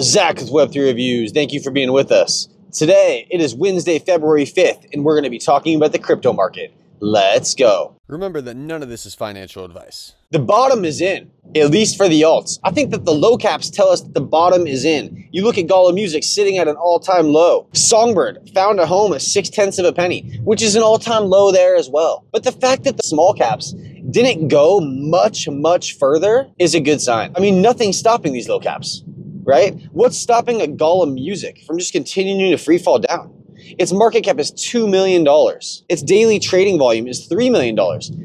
Zach with Web3 Reviews. Thank you for being with us. Today, it is Wednesday, February 5th, and we're going to be talking about the crypto market. Let's go. Remember that none of this is financial advice. The bottom is in, at least for the alts. I think that the low caps tell us that the bottom is in. You look at Gala Music sitting at an all-time low. Songbird found a home at 0.6 of a penny, which is an all-time low there as well. But the fact that the small caps didn't go much further is a good sign. I mean, nothing's stopping these low caps, right? What's stopping a Gala Music from just continuing to free fall down? Its market cap is $2 million. Its daily trading volume is $3 million.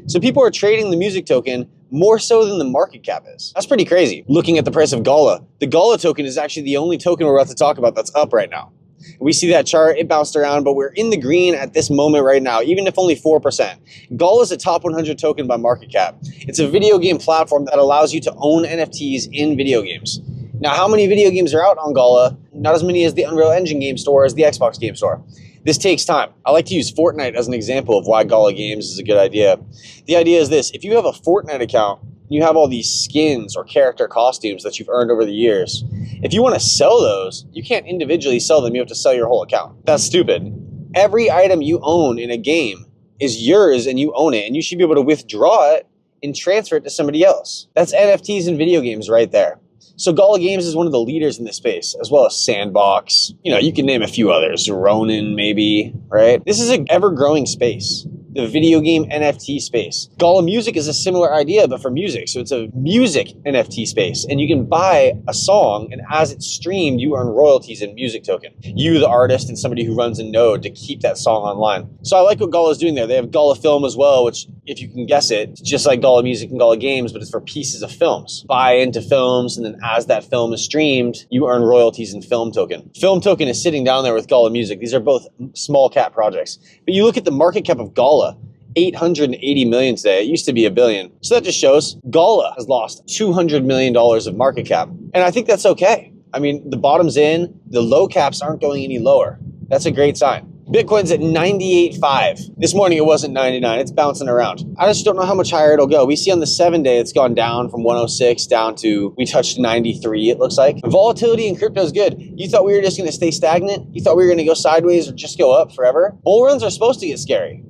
So people are trading the music token more so than the market cap is. That's pretty crazy. Looking at the price of Gala, the Gala token is actually the only token we're about to talk about that's up right now. We see that chart, it bounced around, but we're in the green at this moment right now, even if only 4%. Gala is a top 100 token by market cap. It's a video game platform that allows you to own NFTs in video games. Now, how many video games are out on Gala? Not as many as the Unreal Engine game store, as the Xbox game store. This takes time. I like to use Fortnite as an example of why Gala Games is a good idea. The idea is this: if you have a Fortnite account, you have all these skins or character costumes that you've earned over the years. If you want to sell those, you can't individually sell them. You have to sell your whole account. That's stupid. Every item you own in a game is yours and you own it, and you should be able to withdraw it and transfer it to somebody else. That's NFTs in video games right there. So Gala Games is one of the leaders in this space, as well as Sandbox. You know, you can name a few others, Ronin maybe, right? This is an ever-growing space, the video game NFT space. Gala Music is a similar idea, but for music. So it's a music NFT space, and you can buy a song, and as it's streamed, you earn royalties in music token. You, the artist, and somebody who runs a node to keep that song online. So I like what Gala is doing there. They have Gala Film as well, which, if you can guess it, it's just like Gala Music and Gala Games, but it's for pieces of films. Buy into films, and then as that film is streamed, you earn royalties in film token. Film token is sitting down there with Gala Music. These are both small cap projects. But you look at the market cap of Gala, 880 million today. It used to be $1 billion. So that just shows Gala has lost $200 million of market cap. And I think that's okay. I mean, the bottom's in, the low caps aren't going any lower. That's a great sign. Bitcoin's at 98.5. This morning it wasn't 99. It's bouncing around. I just don't know how much higher it'll go. We see on the 7-day it's gone down from 106 down to, we touched 93 it looks like. Volatility in crypto is good. You thought we were just going to stay stagnant? You thought we were going to go sideways or just go up forever? Bull runs are supposed to get scary.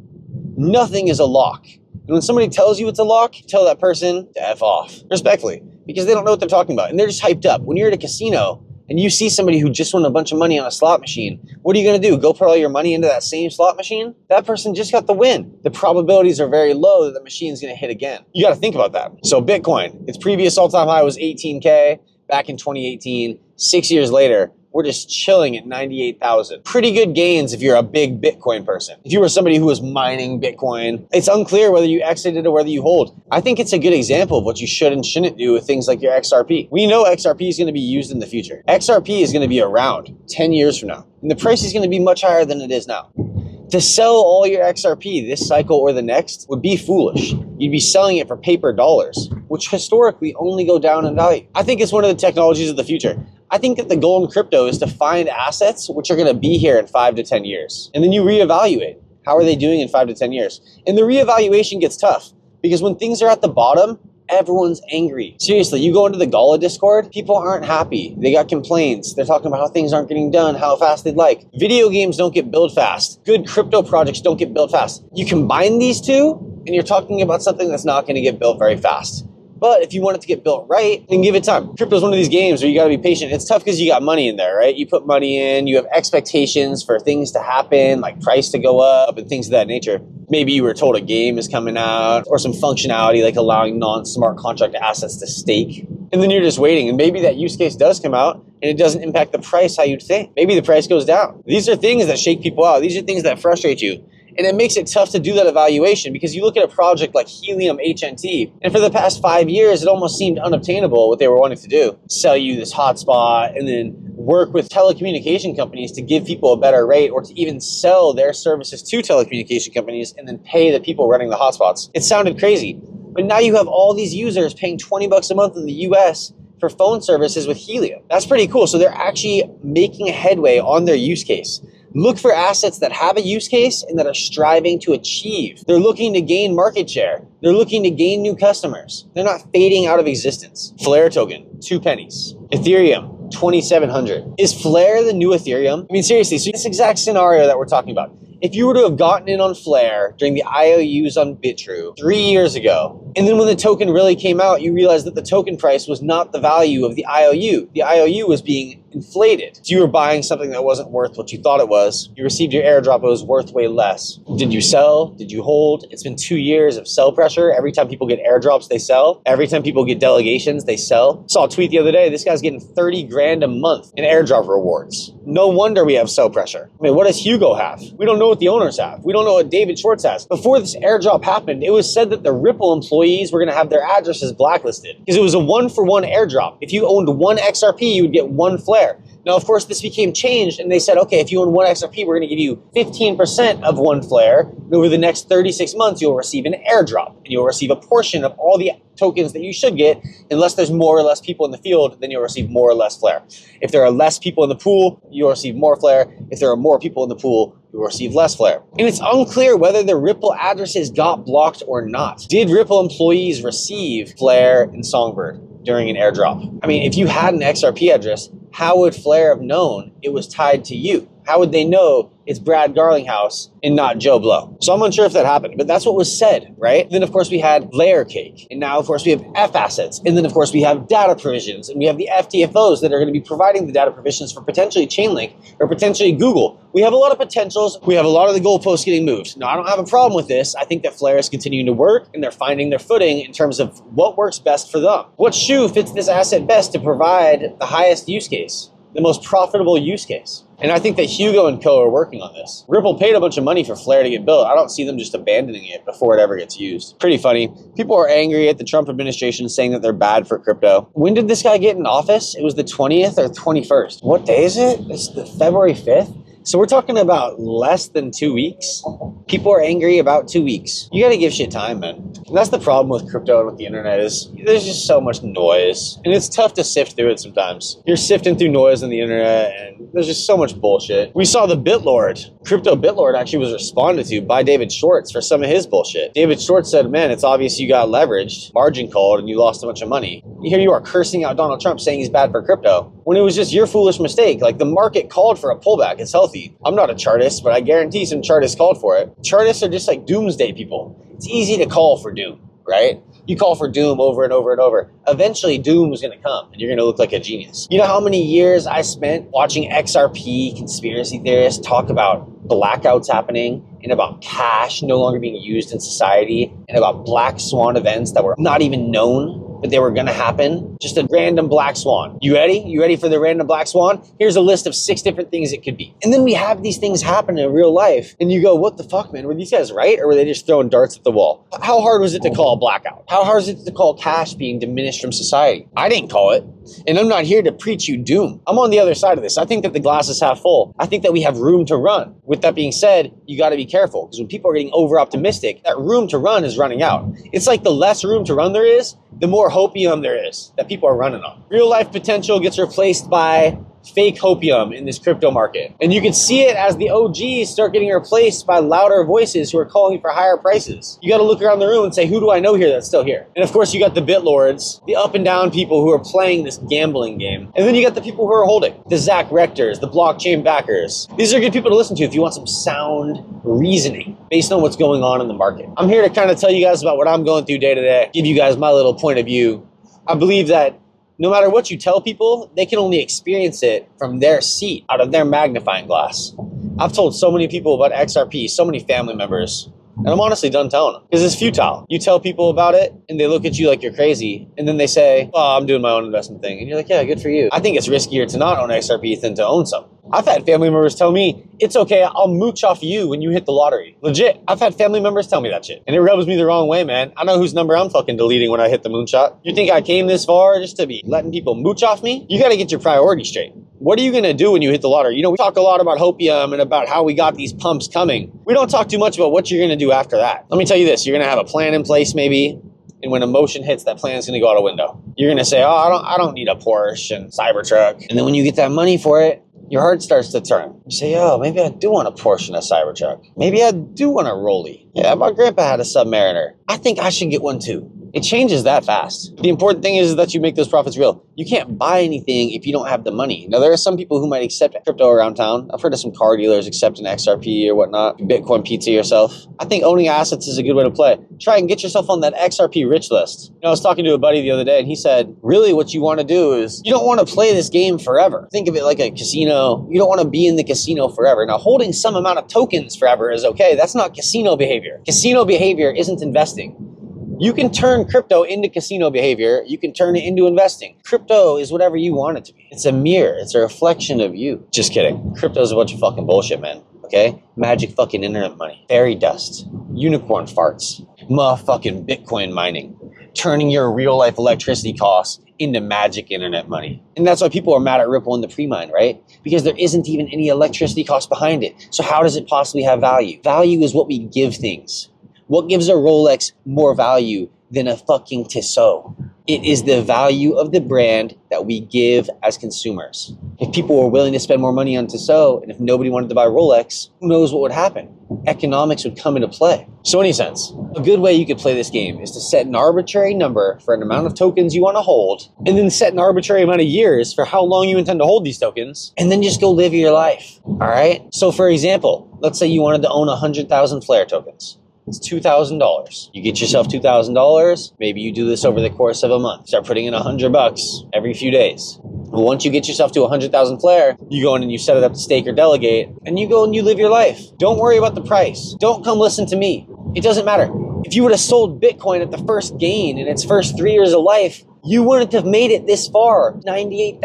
Nothing is a lock. And when somebody tells you it's a lock, tell that person to F off, respectfully, because they don't know what they're talking about. And they're just hyped up. When you're at a casino and you see somebody who just won a bunch of money on a slot machine, what are you going to do? Go put all your money into that same slot machine? That person just got the win. The probabilities are very low that the machine's going to hit again. You got to think about that. So Bitcoin, its previous all-time high was 18K back in 2018. 6 years later, we're just chilling at 98,000. Pretty good gains if you're a big Bitcoin person. If you were somebody who was mining Bitcoin, it's unclear whether you exited or whether you hold. I think it's a good example of what you should and shouldn't do with things like your XRP. We know XRP is going to be used in the future. XRP is going to be around 10 years from now, and the price is going to be much higher than it is now. To sell all your XRP this cycle or the next would be foolish. You'd be selling it for paper dollars, which historically only go down in value. I think it's one of the technologies of the future. I think that the goal in crypto is to find assets which are going to be here in 5 to 10 years. And then you reevaluate. How are they doing in 5 to 10 years? And the reevaluation gets tough because when things are at the bottom, everyone's angry. Seriously, you go into the Gala Discord, people aren't happy. They got complaints. They're talking about how things aren't getting done, how fast they'd like. Video games don't get built fast. Good crypto projects don't get built fast. You combine these two, and you're talking about something that's not going to get built very fast. But if you want it to get built right, then give it time. Crypto is one of these games where you got to be patient. It's tough because you got money in there, right? You put money in, you have expectations for things to happen, like price to go up and things of that nature. Maybe you were told a game is coming out or some functionality like allowing non-smart contract assets to stake. And then you're just waiting. And maybe that use case does come out and it doesn't impact the price how you'd think. Maybe the price goes down. These are things that shake people out. These are things that frustrate you. And it makes it tough to do that evaluation because you look at a project like Helium HNT, and for the past 5 years, it almost seemed unobtainable what they were wanting to do. Sell you this hotspot and then work with telecommunication companies to give people a better rate or to even sell their services to telecommunication companies and then pay the people running the hotspots. It sounded crazy. But now you have all these users paying $20 a month in the US for phone services with Helium. That's pretty cool. So they're actually making a headway on their use case. Look for assets that have a use case and that are striving to achieve. They're looking to gain market share. They're looking to gain new customers. They're not fading out of existence. Flare token, 2 pennies. Ethereum, 2,700. Is Flare the new Ethereum? I mean, seriously, so this exact scenario that we're talking about. If you were to have gotten in on Flare during the IOUs on Bitrue 3 years ago, and then when the token really came out, you realized that the token price was not the value of the IOU. The IOU was being inflated. So you were buying something that wasn't worth what you thought it was. You received your airdrop, it was worth way less. Did you sell? Did you hold? It's been 2 years of sell pressure. Every time people get airdrops, they sell. Every time people get delegations, they sell. Saw a tweet the other day, this guy's getting 30 grand a month in airdrop rewards. No wonder we have sell pressure. I mean, what does Hugo have? We don't know what the owners have. We don't know what David Schwartz has. Before this airdrop happened, it was said that the Ripple employees were going to have their addresses blacklisted because it was a 1-for-1 airdrop. If you owned 1 XRP, you would get 1 Flare. Now, of course, this became changed, and they said, okay, if you own 1 XRP, we're going to give you 15% of 1 Flare, and over the next 36 months, you'll receive an airdrop, and you'll receive a portion of all the tokens that you should get. Unless there's more or less people in the field, then you'll receive more or less Flare. If there are less people in the pool, you'll receive more Flare. If there are more people in the pool, you'll receive less Flare. And it's unclear whether the Ripple addresses got blocked or not. Did Ripple employees receive Flare and Songbird during an airdrop? I mean, if you had an XRP address, how would Flare have known it was tied to you? How would they know it's Brad Garlinghouse and not Joe Blow? So I'm unsure if that happened, but that's what was said, right? Then, of course, we had Layer Cake, and now, of course, we have F assets, and then, of course, we have data provisions, and we have the FTFOs that are going to be providing the data provisions for potentially Chainlink or potentially Google. We have a lot of potentials. We have a lot of the goalposts getting moved. Now, I don't have a problem with this. I think that Flare is continuing to work, and they're finding their footing in terms of what works best for them. What shoe fits this asset best to provide the highest use case, the most profitable use case? And I think that Hugo and co are working on this. Ripple paid a bunch of money for Flare to get built. I don't see them just abandoning it before it ever gets used. Pretty funny. People are angry at the Trump administration saying that they're bad for crypto. When did this guy get in office? It was the 20th or 21st. What day is it? It's the February 5th. So we're talking about less than 2 weeks. People are angry about 2 weeks. You gotta give shit time, man. And that's the problem with crypto and with the internet is there's just so much noise. And it's tough to sift through it sometimes. You're sifting through noise on the internet and there's just so much bullshit. We saw the BitLord. Crypto BitLord actually was responded to by David Schwartz for some of his bullshit. David Schwartz said, man, it's obvious you got leveraged, margin called, and you lost a bunch of money. Here you are cursing out Donald Trump saying he's bad for crypto when it was just your foolish mistake. Like, the market called for a pullback. It's healthy. I'm not a chartist, but I guarantee some chartists called for it. Chartists are just like doomsday people. It's easy to call for doom, right? You call for doom over and over and over. Eventually, doom is going to come, and you're going to look like a genius. You know how many years I spent watching XRP conspiracy theorists talk about blackouts happening and about cash no longer being used in society and about black swan events that were not even known, but they were going to happen? Just a random black swan. You ready? You ready for the random black swan? Here's a list of 6 different things it could be. And then we have these things happen in real life, and you go, what the fuck, man? Were these guys right, or were they just throwing darts at the wall? How hard was it to call a blackout? How hard is it to call cash being diminished from society? I didn't call it, and I'm not here to preach you doom. I'm on the other side of this. I think that the glass is half full. I think that we have room to run. With that being said, you got to be careful, because when people are getting over optimistic, that room to run is running out. It's like the less room to run there is, the more hopium there is that people are running on. Real life potential gets replaced by fake hopium in this crypto market. And you can see it as the OGs start getting replaced by louder voices who are calling for higher prices. You got to look around the room and say, who do I know here that's still here? And of course, you got the BitLords, the up and down people who are playing this gambling game. And then you got the people who are holding, the Zach Rectors, the blockchain backers. These are good people to listen to if you want some sound reasoning based on what's going on in the market. I'm here to kind of tell you guys about what I'm going through day to day, give you guys my little point of view. I believe that no matter what you tell people, they can only experience it from their seat, out of their magnifying glass. I've told so many people about XRP, so many family members, and I'm honestly done telling them because it's futile. You tell people about it and they look at you like you're crazy, and then they say, oh, I'm doing my own investment thing. And you're like, yeah, good for you. I think it's riskier to not own XRP than to own some. I've had family members tell me, it's okay, I'll mooch off you when you hit the lottery. Legit, I've had family members tell me that shit. And it rubs me the wrong way, man. I know whose number I'm fucking deleting when I hit the moonshot. You think I came this far just to be letting people mooch off me? You gotta get your priorities straight. What are you gonna do when you hit the lottery? You know, we talk a lot about hopium and about how we got these pumps coming. We don't talk too much about what you're gonna do after that. Let me tell you this, you're gonna have a plan in place maybe, and when emotion hits, that plan's gonna go out a window. You're gonna say, oh, I don't need a Porsche and Cybertruck. And then when you get that money for it, your heart starts to turn. You say, oh, maybe I do want a Porsche and a Cybertruck. Maybe I do want a Rollie. Yeah, my grandpa had a Submariner. I think I should get one too. It changes that fast. The important thing is that you make those profits real. You can't buy anything if you don't have the money. Now, there are some people who might accept crypto around town. I've heard of some car dealers accepting XRP or whatnot, Bitcoin pizza yourself. I think owning assets is a good way to play. Try and get yourself on that XRP rich list. I was talking to a buddy the other day and he said, really what you want to do is you don't want to play this game forever. Think of it like a casino. You don't want to be in the casino forever. Now, holding some amount of tokens forever is okay. That's not casino behavior. Casino behavior isn't investing. You can turn crypto into casino behavior. You can turn it into investing. Crypto is whatever you want it to be. It's a mirror. It's a reflection of you. Just kidding. Crypto is a bunch of fucking bullshit, man. Okay? Magic fucking internet money. Fairy dust. Unicorn farts. Motherfucking Bitcoin mining. Turning your real life electricity costs into magic internet money. And that's why people are mad at Ripple in the pre-mine, right? Because there isn't even any electricity cost behind it. So how does it possibly have value? Value is what we give things. What gives a Rolex more value than a fucking Tissot? It is the value of the brand that we give as consumers. If people were willing to spend more money on Tissot, and if nobody wanted to buy Rolex, who knows what would happen? Economics would come into play. So in any sense, a good way you could play this game is to set an arbitrary number for an amount of tokens you want to hold, and then set an arbitrary amount of years for how long you intend to hold these tokens, and then just go live your life. All right? So for example, let's say you wanted to own 100,000 Flare tokens. It's $2,000. You get yourself $2,000. Maybe you do this over the course of a month. Start putting in $100 every few days. But once you get yourself to 100,000 Flare, you go in and you set it up to stake or delegate, and you go and you live your life. Don't worry about the price. Don't come listen to me. It doesn't matter. If you would have sold Bitcoin at the first gain in its first 3 years of life, you wouldn't have made it this far, $98,000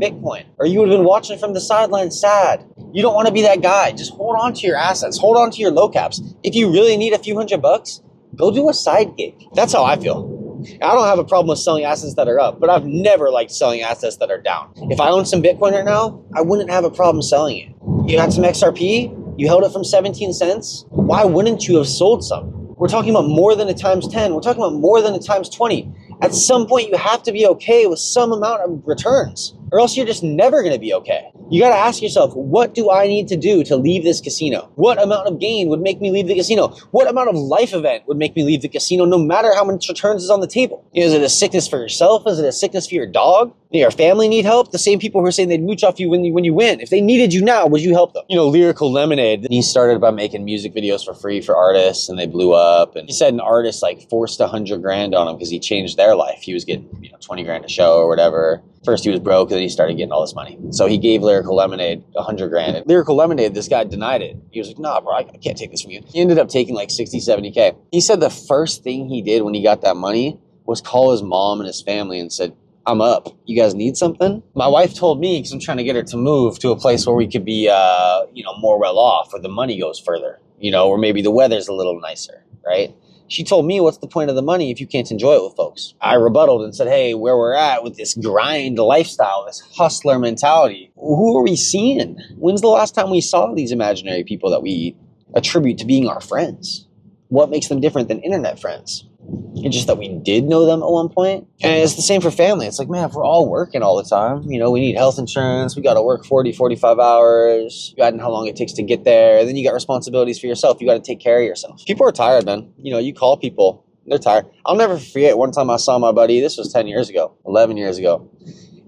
Bitcoin. Or you would have been watching from the sidelines sad. You don't want to be that guy. Just hold on to your assets. Hold on to your low caps. If you really need a few $100, go do a side gig. That's how I feel. I don't have a problem with selling assets that are up, but I've never liked selling assets that are down. If I own some Bitcoin right now, I wouldn't have a problem selling it. You had some XRP, you held it from 17 cents. Why wouldn't you have sold some? We're talking about more than a times 10. We're talking about more than a times 20. At some point, you have to be okay with some amount of returns, or else you're just never going to be okay. You got to ask yourself, what do I need to do to leave this casino? What amount of gain would make me leave the casino? What amount of life event would make me leave the casino, no matter how much returns is on the table? Is it a sickness for yourself? Is it a sickness for your dog? Do your family need help? The same people who are saying they'd mooch off you when you win. If they needed you now, would you help them? Lyrical Lemonade, he started by making music videos for free for artists, and they blew up. And he said an artist forced $100,000 on him because he changed their life. He was getting 20 grand a show or whatever. First he was broke, and then he started getting all this money. So he gave Lyrical Lemonade $100,000. And Lyrical Lemonade, this guy denied it. He was like, nah, bro, I can't take this from you. He ended up taking 60, 70K. He said the first thing he did when he got that money was call his mom and his family and said, I'm up. You guys need something? My wife told me, because I'm trying to get her to move to a place where we could be, more well off, where the money goes further, or maybe the weather's a little nicer, right? She told me, what's the point of the money if you can't enjoy it with folks? I rebutted and said, hey, where we're at with this grind lifestyle, this hustler mentality, who are we seeing? When's the last time we saw these imaginary people that we attribute to being our friends? What makes them different than internet friends? It's just that we did know them at one point. And it's the same for family. It's like, man, if we're all working all the time, we need health insurance. We got to work 40, 45 hours. You got how long it takes to get there. And then you got responsibilities for yourself. You got to take care of yourself. People are tired, man. You call people, they're tired. I'll never forget one time I saw my buddy. This was 10 years ago, 11 years ago.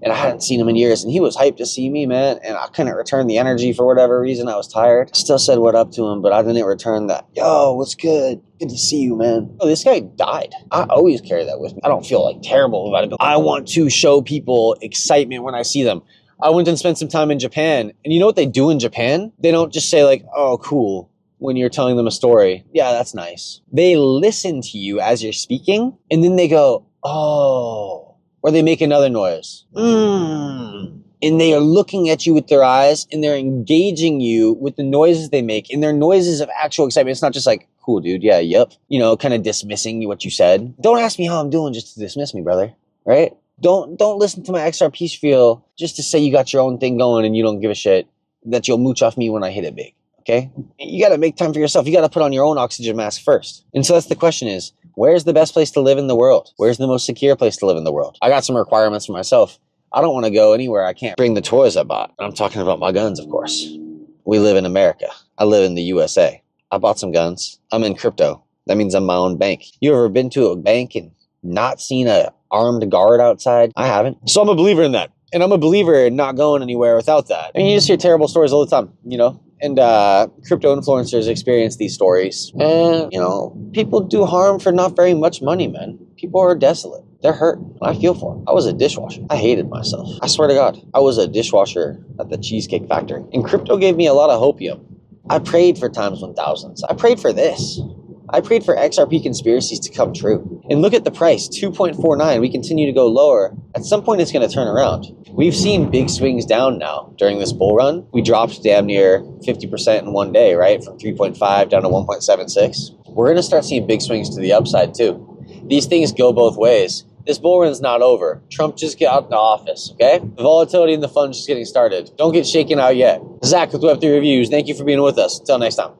And I hadn't seen him in years, and he was hyped to see me, man. And I couldn't return the energy for whatever reason. I was tired. I still said what up to him, but I didn't return that. Yo, what's good? Good to see you, man. Oh, this guy died. I always carry that with me. I don't feel terrible about it, but I want to show people excitement when I see them. I went and spent some time in Japan, and you know what they do in Japan? They don't just say oh, cool, when you're telling them a story. Yeah, that's nice. They listen to you as you're speaking, and then they go, oh. Or they make another noise. And they are looking at you with their eyes, and they're engaging you with the noises they make. And they're noises of actual excitement. It's not just cool, dude. Yeah, yep. Kind of dismissing what you said. Don't ask me how I'm doing just to dismiss me, brother. Right? Don't listen to my XRP spiel just to say you got your own thing going and you don't give a shit that you'll mooch off me when I hit it big. Okay? You got to make time for yourself. You got to put on your own oxygen mask first. And so that's the question is, where's the best place to live in the world? Where's the most secure place to live in the world? I got some requirements for myself. I don't want to go anywhere I can't bring the toys I bought. I'm talking about my guns, of course. We live in America. I live in the USA. I bought some guns. I'm in crypto. That means I'm my own bank. You ever been to a bank and not seen a armed guard outside? I haven't. So I'm a believer in that. And I'm a believer in not going anywhere without that. I mean, you just hear terrible stories all the time, you know? And crypto influencers experience these stories. And, you know, people do harm for not very much money, man. People are desolate. They're hurt. I feel for them. I was a dishwasher. I hated myself. I swear to God, I was a dishwasher at the Cheesecake Factory. And crypto gave me a lot of hopium. I prayed for times 1000s. I prayed for this. I prayed for XRP conspiracies to come true. And look at the price, 2.49. We continue to go lower. At some point, it's going to turn around. We've seen big swings down now during this bull run. We dropped damn near 50% in one day, right? From 3.5 down to 1.76. We're going to start seeing big swings to the upside too. These things go both ways. This bull run's not over. Trump just got into office, okay? The volatility in the fund's just getting started. Don't get shaken out yet. Zach with Web3 Reviews. Thank you for being with us. Until next time.